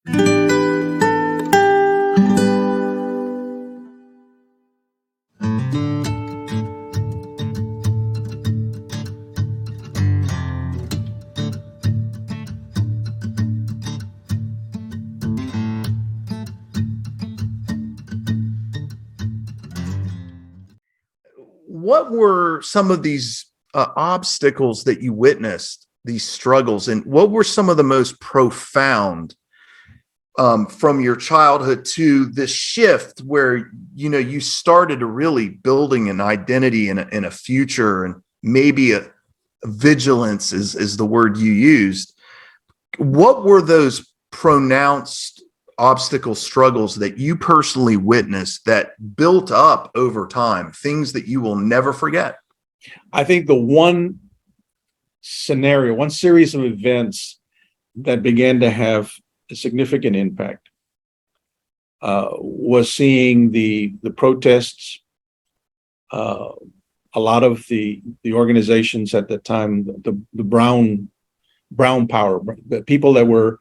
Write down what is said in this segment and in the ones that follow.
What were some of these obstacles that you witnessed, these struggles, and what were some of the most profound from your childhood to this shift where, you started to really building an identity and a future, and maybe a vigilance is the word you used. What were those pronounced obstacle struggles that you personally witnessed that built up over time, things that you will never forget? I think the one series of events that began to have a significant impact was seeing the protests. A lot of the organizations at the time, the brown power, the people that were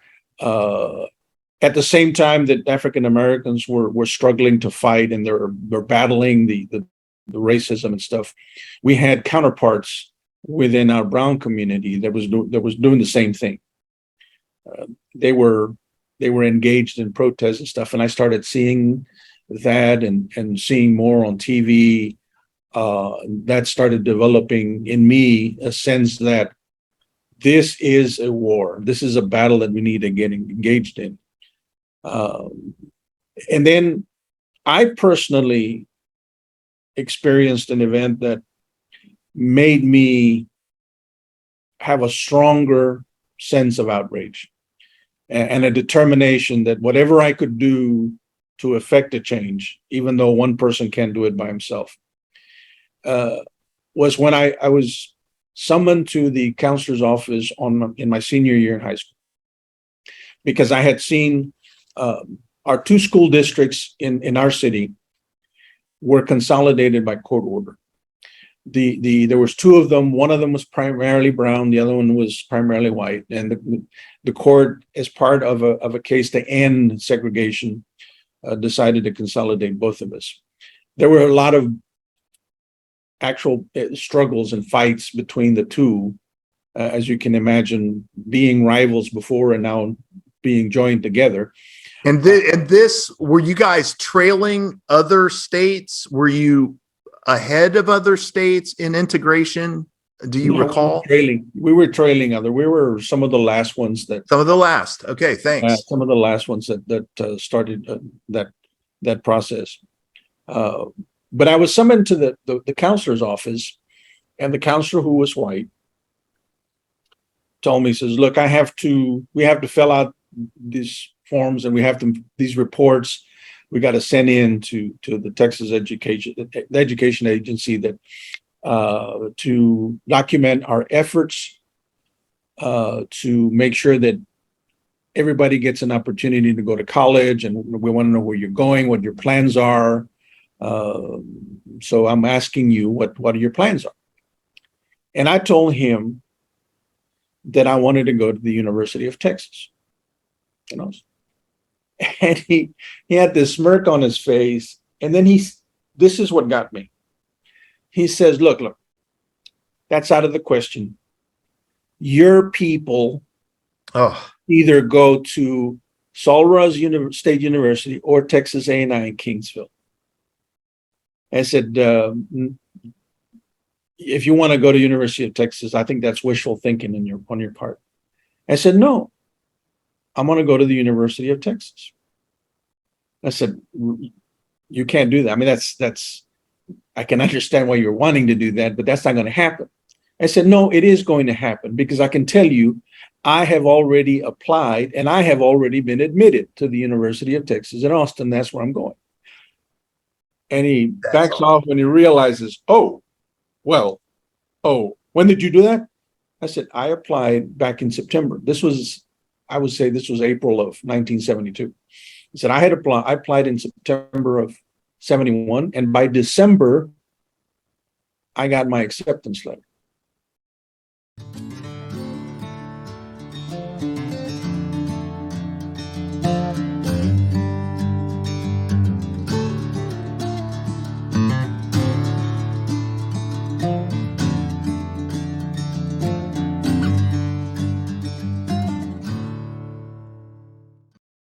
at the same time that African Americans were struggling to fight, and they're battling the racism and stuff. We had counterparts within our brown community that was doing the same thing. They were engaged in protests and stuff, and I started seeing that and seeing more on TV. That started developing in me a sense that this is a war. This is a battle that we need to get engaged in. And then I personally experienced an event that made me have a stronger sense of outrage and a determination that whatever I could do to affect a change, even though one person can't do it by himself, was when I was summoned to the counselor's office in my senior year in high school, because I had seen our two school districts in our city were consolidated by court order. There was two of them. One of them was primarily brown. The other one was primarily white. And the court, as part of a case to end segregation, decided to consolidate both of us. There were a lot of actual struggles and fights between the two, as you can imagine, being rivals before and now being joined together. And this, were you guys trailing other states? Were you ahead of other states in integration? Do you recall? We were trailing other. We were some of the last ones that. Some of the last. Okay, thanks. Some of the last ones that started that process. But I was summoned to the counselor's office, and the counselor, who was white, told me, says, "Look, we have to fill out these forms, and we have these reports we got to send in to the Texas education agency that to document our efforts to make sure that everybody gets an opportunity to go to college, and we want to know where you're going, what your plans are. So I'm asking you what your plans are." And I told him that I wanted to go to the University of Texas. And he had this smirk on his face, and then this is what got me. He says, look, that's out of the question. Your people either go to Sol Ros State University or Texas A&I in Kingsville. I said, if you want to go to University of Texas, I think that's wishful thinking on your part. I said, no, I'm going to go to the University of Texas. I said, you can't do that. I mean, that's I can understand why you're wanting to do that, but that's not going to happen. I said, no, it is going to happen, because I can tell you, I have already applied and I have already been admitted to the University of Texas in Austin. That's where I'm going. And he backs off when he realizes, when did you do that? I said, I applied back in September. I would say this was April of 1972. He said, I applied in September of 71, and by December, I got my acceptance letter.